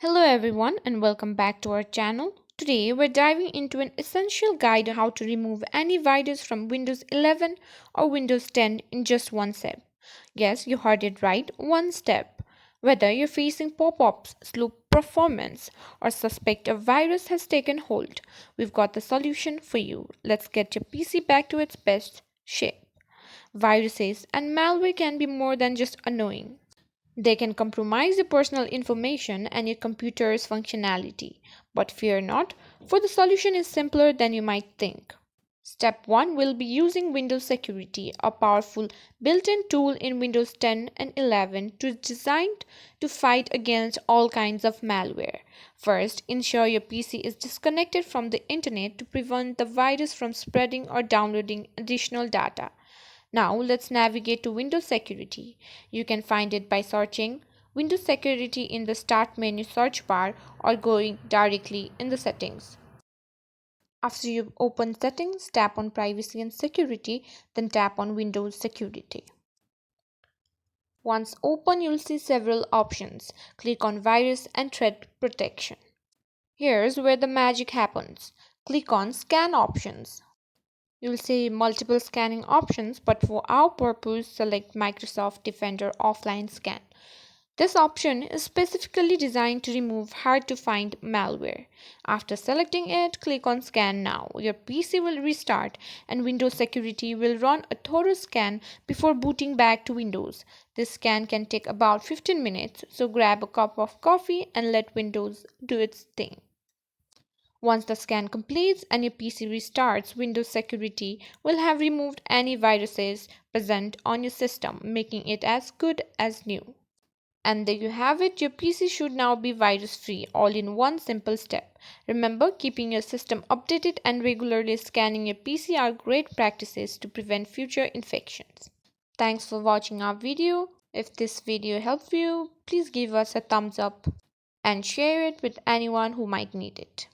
Hello everyone and welcome back to our channel. Today we're diving into an essential guide on how to remove any virus from Windows 11 or Windows 10 in just one step. Yes, you heard it right, one step. Whether you're facing pop-ups, slow performance, or suspect a virus has taken hold, we've got the solution for you. Let's get your PC back to its best shape. Viruses and malware can be more than just annoying. They can compromise your personal information and your computer's functionality. But fear not, for the solution is simpler than you might think. Step 1 will be using Windows Security, a powerful built-in tool in Windows 10 and 11 designed to fight against all kinds of malware. First, ensure your PC is disconnected from the internet to prevent the virus from spreading or downloading additional data. Now let's navigate to Windows Security. You can find it by searching Windows Security in the Start menu search bar or going directly in the settings. After you open settings, tap on Privacy and Security, then tap on Windows Security. Once open, you'll see several options. Click on Virus and Threat Protection. Here's where the magic happens. Click on Scan Options. You'll see multiple scanning options, but for our purpose, select Microsoft Defender Offline Scan. This option is specifically designed to remove hard to find malware. After selecting it, click on Scan Now. Your PC will restart and Windows Security will run a thorough scan before booting back to Windows. This scan can take about 15 minutes, so grab a cup of coffee and let Windows do its thing. Once the scan completes and your PC restarts, Windows Security will have removed any viruses present on your system, making it as good as new. And there you have it, your PC should now be virus free, all in one simple step. Remember, keeping your system updated and regularly scanning your PC are great practices to prevent future infections. Thanks for watching our video. If this video helped you, please give us a thumbs up and share it with anyone who might need it.